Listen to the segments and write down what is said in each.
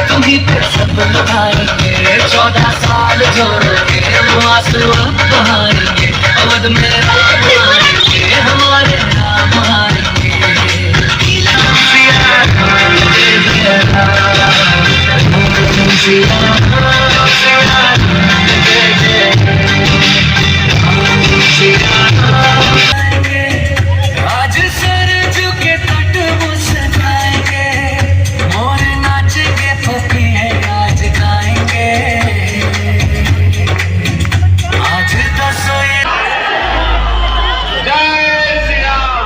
तुम्ही पे सब लुभाएंगे 14 साल जोड़ेंगे हम आंसू अब बहाएंगे अवध में आएंगे हमारे नाम आएंगे आज सर झुके तट मुस्काएंगे मोर नाचेंगे फकी है आज गाएंगे आज दसो जय श्री राम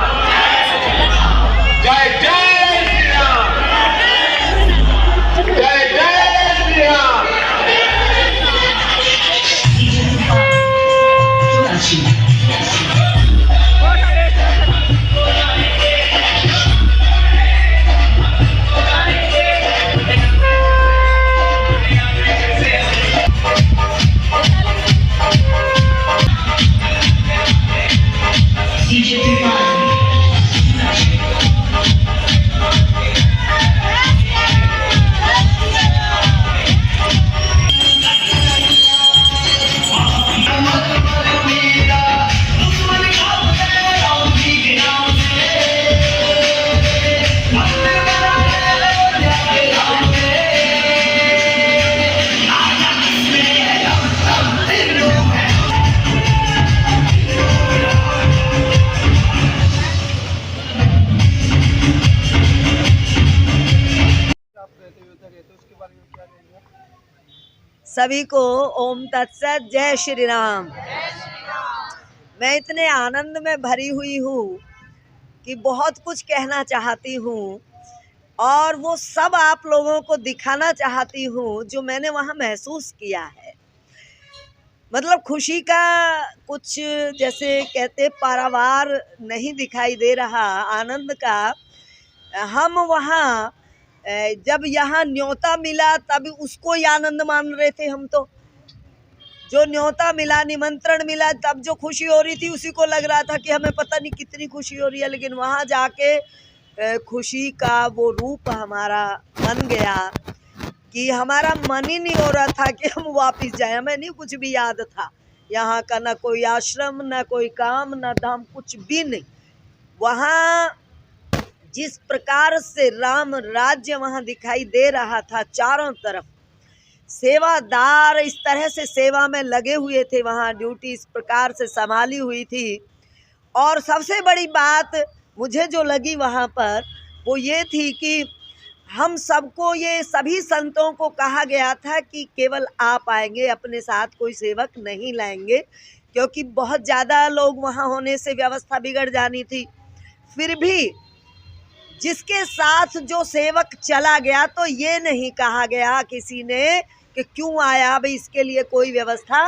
जय जय श्री राम जय जय श्री राम। सभी को ओम तत्सत जय श्री राम। मैं इतने आनंद में भरी हुई हूँ कि बहुत कुछ कहना चाहती हूँ और वो सब आप लोगों को दिखाना चाहती हूँ जो मैंने वहाँ महसूस किया है। मतलब खुशी का कुछ जैसे कहते पारावार नहीं दिखाई दे रहा आनंद का। हम वहाँ जब यहाँ न्योता मिला तब उसको ही आनंद मान रहे थे हम तो। जो न्योता मिला निमंत्रण मिला तब जो खुशी हो रही थी उसी को लग रहा था कि हमें पता नहीं कितनी खुशी हो रही है। लेकिन वहाँ जाके खुशी का वो रूप हमारा बन गया कि हमारा मन ही नहीं हो रहा था कि हम वापस जाएं। हमें नहीं कुछ भी याद था यहाँ का, ना कोई आश्रम ना कोई काम ना धाम कुछ भी नहीं। वहाँ जिस प्रकार से राम राज्य वहाँ दिखाई दे रहा था, चारों तरफ सेवादार इस तरह से सेवा में लगे हुए थे, वहाँ ड्यूटी इस प्रकार से संभाली हुई थी। और सबसे बड़ी बात मुझे जो लगी वहाँ पर वो ये थी कि हम सबको, ये सभी संतों को कहा गया था कि केवल आप आएंगे, अपने साथ कोई सेवक नहीं लाएंगे, क्योंकि बहुत ज़्यादा लोग वहाँ होने से व्यवस्था बिगड़ जानी थी। फिर भी जिसके साथ जो सेवक चला गया तो ये नहीं कहा गया किसी ने कि क्यों आया, भाई इसके लिए कोई व्यवस्था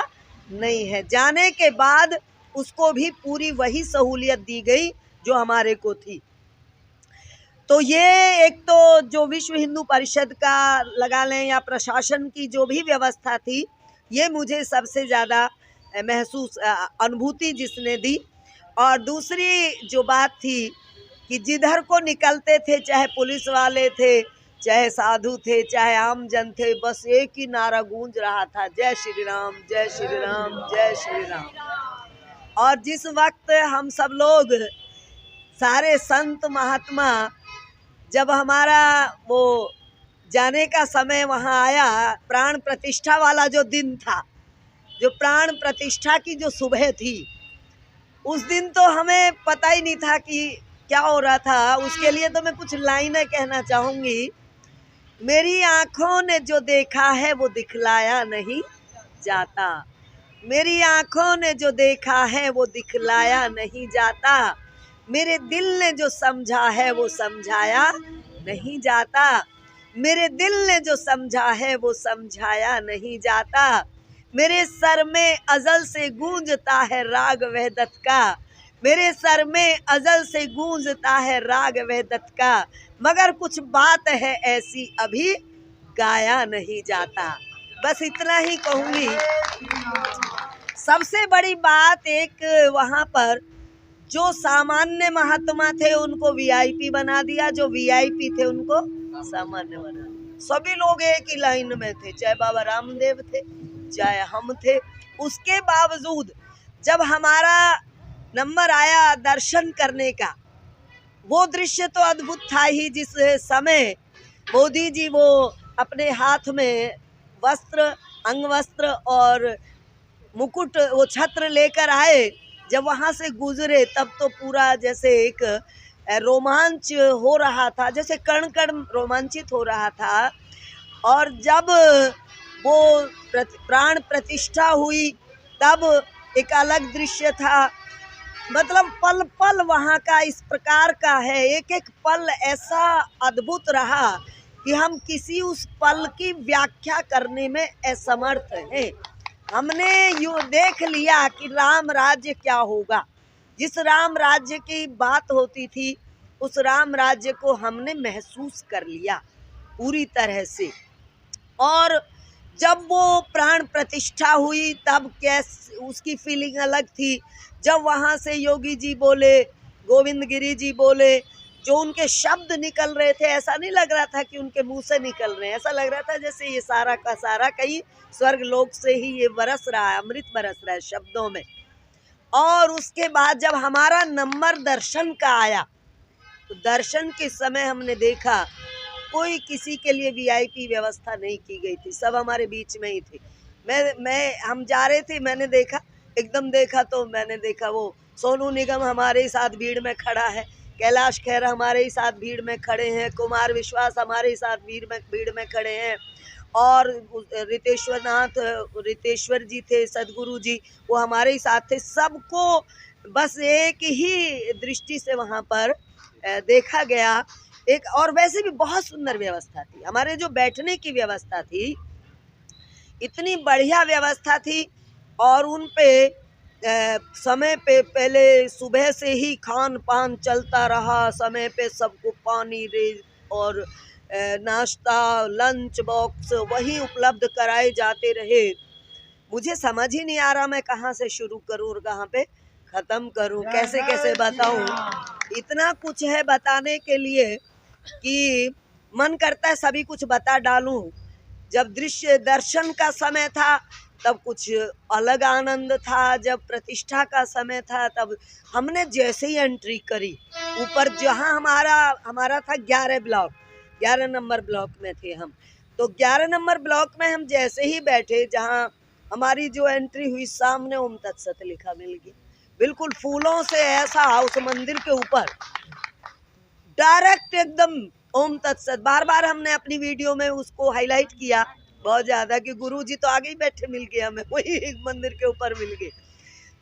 नहीं है। जाने के बाद उसको भी पूरी वही सहूलियत दी गई जो हमारे को थी। तो ये एक तो जो विश्व हिंदू परिषद का लगा लें या प्रशासन की जो भी व्यवस्था थी ये मुझे सबसे ज़्यादा महसूस अनुभूति जिसने दी। और दूसरी जो बात थी कि जिधर को निकलते थे, चाहे पुलिस वाले थे, चाहे साधु थे, चाहे आम जन थे, बस एक ही नारा गूंज रहा था, जय श्री राम, जय श्री राम, जय श्री राम। और जिस वक्त हम सब लोग सारे संत महात्मा, जब हमारा वो जाने का समय वहाँ आया, प्राण प्रतिष्ठा वाला जो दिन था, जो प्राण प्रतिष्ठा की जो सुबह थी, उस दिन तो हमें पता ही नहीं था कि क्या हो रहा था। उसके लिए तो मैं कुछ लाइनें कहना चाहूँगी। मेरी आँखों ने जो देखा है वो दिखलाया नहीं जाता, मेरी आँखों ने जो देखा है वो दिखलाया नहीं जाता, मेरे दिल ने जो समझा है वो समझाया नहीं जाता, मेरे दिल ने जो समझा है वो समझाया नहीं जाता, मेरे सर में अज़ल से गूंजता है राग वहदत का, मेरे सर में अज़ल से गूंजता है राग वहदत का, मगर कुछ बात है ऐसी अभी गाया नहीं जाता। बस इतना ही कहूँगी। सबसे बड़ी बात, एक वहाँ पर जो सामान्य महात्मा थे उनको वीआईपी बना दिया, जो वीआईपी थे उनको सामान्य बना दिया। सभी लोग एक ही लाइन में थे, चाहे बाबा रामदेव थे, चाहे हम थे। उसके बावजूद जब हमारा नंबर आया दर्शन करने का, वो दृश्य तो अद्भुत था ही। जिस समय मोदी जी वो अपने हाथ में वस्त्र, अंगवस्त्र और मुकुट, वो छत्र लेकर आए, जब वहाँ से गुजरे, तब तो पूरा जैसे एक रोमांच हो रहा था, जैसे कण कण रोमांचित हो रहा था। और जब वो प्राण प्रतिष्ठा हुई, तब एक अलग दृश्य था। मतलब पल पल वहाँ का इस प्रकार का है, एक एक पल ऐसा अद्भुत रहा कि हम किसी उस पल की व्याख्या करने में असमर्थ हैं। हमने यूँ देख लिया कि राम राज्य क्या होगा। जिस राम राज्य की बात होती थी, उस राम राज्य को हमने महसूस कर लिया पूरी तरह से। और जब वो प्राण प्रतिष्ठा हुई, तब कैसे उसकी फीलिंग अलग थी। जब वहाँ से योगी जी बोले, गोविंद गिरी जी बोले, जो उनके शब्द निकल रहे थे, ऐसा नहीं लग रहा था कि उनके मुंह से निकल रहे हैं, ऐसा लग रहा था जैसे ये सारा का सारा कहीं स्वर्ग लोक से ही ये बरस रहा है, अमृत बरस रहा है शब्दों में। और उसके बाद जब हमारा नंबर दर्शन का आया, तो दर्शन के समय हमने देखा कोई किसी के लिए वीआईपी व्यवस्था नहीं की गई थी, सब हमारे बीच में ही थे। हम जा रहे थे, मैंने देखा, एकदम देखा तो मैंने देखा वो सोनू निगम हमारे ही साथ भीड़ में खड़ा है, कैलाश खेर हमारे ही साथ भीड़ में खड़े हैं, कुमार विश्वास हमारे ही साथ भीड़ में खड़े हैं, और रितेश्वर जी थे, सदगुरु जी, वो हमारे ही साथ थे। सबको बस एक ही दृष्टि से वहाँ पर देखा गया। एक और वैसे भी बहुत सुंदर व्यवस्था थी, हमारे जो बैठने की व्यवस्था थी, इतनी बढ़िया व्यवस्था थी। और उन पे समय पे पहले सुबह से ही खान पान चलता रहा, समय पे सबको पानी और नाश्ता, लंच बॉक्स वही उपलब्ध कराए जाते रहे। मुझे समझ ही नहीं आ रहा मैं कहाँ से शुरू करूँ और कहाँ पे ख़त्म करूँ, कैसे कैसे बताऊँ। इतना कुछ है बताने के लिए कि मन करता है सभी कुछ बता डालूं। जब दृश्य दर्शन का समय था तब कुछ अलग आनंद था, जब प्रतिष्ठा का समय था तब हमने जैसे ही एंट्री करी ऊपर, जहां हमारा था 11 ब्लॉक, 11 नंबर ब्लॉक में थे हम, तो 11 नंबर ब्लॉक में हम जैसे ही बैठे, जहां हमारी जो एंट्री हुई, सामने ओम तत्सत लिखा मिल गया, बिल्कुल फूलों से ऐसा उस मंदिर के ऊपर डायरेक्ट एकदम ओम तत्सत। बार बार हमने अपनी वीडियो में उसको हाईलाइट किया बहुत ज़्यादा कि गुरुजी तो आगे ही बैठे मिल गए, हमें वही एक मंदिर के ऊपर मिल गए।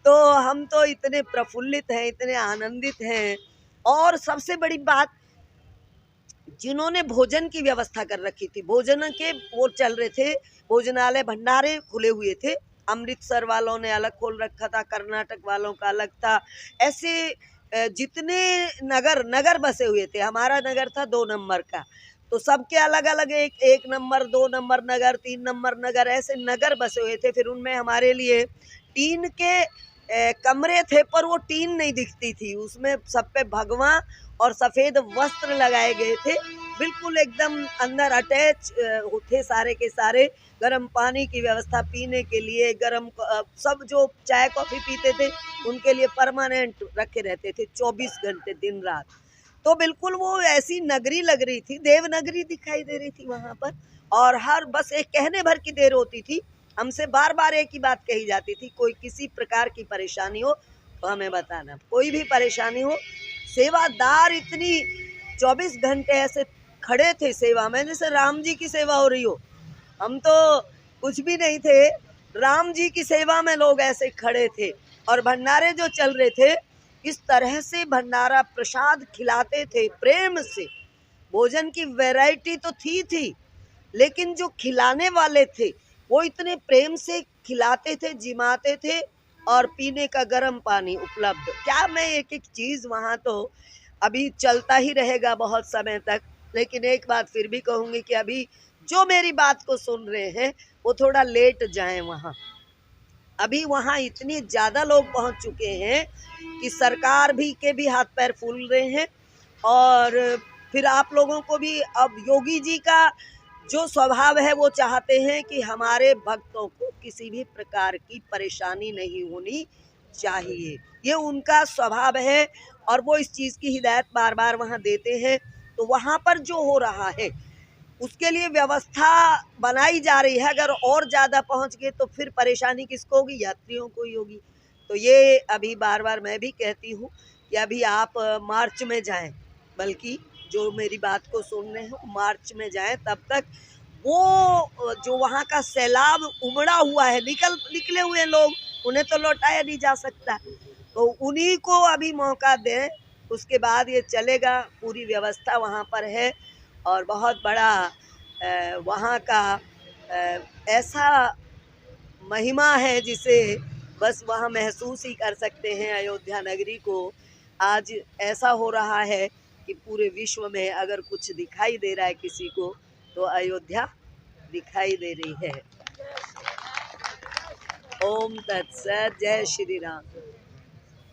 तो हम तो इतने प्रफुल्लित हैं, इतने आनंदित हैं। और सबसे बड़ी बात, जिन्होंने भोजन की व्यवस्था कर रखी थी, भोजन के वो चल रहे थे, भोजनालय भंडारे खुले हुए थे। अमृतसर वालों ने अलग खोल रखा था, कर्नाटक वालों का अलग था, ऐसे जितने नगर बसे हुए थे, हमारा नगर था 2 नंबर का, तो सबके अलग अलग एक नंबर, 2 नंबर नगर, 3 नंबर नगर, ऐसे नगर बसे हुए थे। फिर उनमें हमारे लिए टीन के कमरे थे, पर वो टीन नहीं दिखती थी, उसमें सब पे भगवा और सफ़ेद वस्त्र लगाए गए थे, बिल्कुल एकदम अंदर अटैच थे सारे के सारे। गर्म पानी की व्यवस्था पीने के लिए, गर्म सब जो चाय कॉफ़ी पीते थे उनके लिए परमानेंट रखे रहते थे 24 घंटे दिन रात। तो बिल्कुल वो ऐसी नगरी लग रही थी, देवनगरी दिखाई दे रही थी वहाँ पर। और हर बस एक कहने भर की देर होती थी, हमसे बार बार एक ही बात कही जाती थी, कोई किसी प्रकार की परेशानी हो तो हमें बताना, कोई भी परेशानी हो। सेवादार इतनी 24 घंटे ऐसे खड़े थे सेवा में, जैसे राम जी की सेवा हो रही हो। हम तो कुछ भी नहीं थे, राम जी की सेवा में लोग ऐसे खड़े थे। और भंडारे जो चल रहे थे, इस तरह से भंडारा प्रसाद खिलाते थे प्रेम से। भोजन की वैरायटी तो थी, लेकिन जो खिलाने वाले थे वो इतने प्रेम से खिलाते थे, जिमाते थे। और पीने का गर्म पानी उपलब्ध, क्या मैं एक एक चीज़ वहाँ तो अभी चलता ही रहेगा बहुत समय तक। लेकिन एक बात फिर भी कहूँगी कि अभी जो मेरी बात को सुन रहे हैं वो थोड़ा लेट जाएं वहाँ। अभी वहाँ इतनी ज़्यादा लोग पहुँच चुके हैं कि सरकार के भी हाथ पैर फूल रहे हैं। और फिर आप लोगों को भी अब योगी जी का जो स्वभाव है वो चाहते हैं कि हमारे भक्तों को किसी भी प्रकार की परेशानी नहीं होनी चाहिए, ये उनका स्वभाव है। और वो इस चीज़ की हिदायत बार बार वहाँ देते हैं। तो वहाँ पर जो हो रहा है उसके लिए व्यवस्था बनाई जा रही है। अगर और ज़्यादा पहुँच गए तो फिर परेशानी किसको होगी? यात्रियों को ही होगी। तो ये अभी बार बार मैं भी कहती हूँ कि अभी आप मार्च में जाएं, बल्कि जो मेरी बात को सुन रहे हो मार्च में जाएं। तब तक वो जो वहाँ का सैलाब उमड़ा हुआ है, निकले हुए लोग, उन्हें तो लौटाया नहीं जा सकता, तो उन्हीं को अभी मौका दें। उसके बाद ये चलेगा, पूरी व्यवस्था वहाँ पर है। और बहुत बड़ा वहाँ का ऐसा महिमा है जिसे बस वहाँ महसूस ही कर सकते हैं। अयोध्या नगरी को आज ऐसा हो रहा है कि पूरे विश्व में अगर कुछ दिखाई दे रहा है किसी को तो अयोध्या दिखाई दे रही है। ओम तत्सत। जय श्री राम।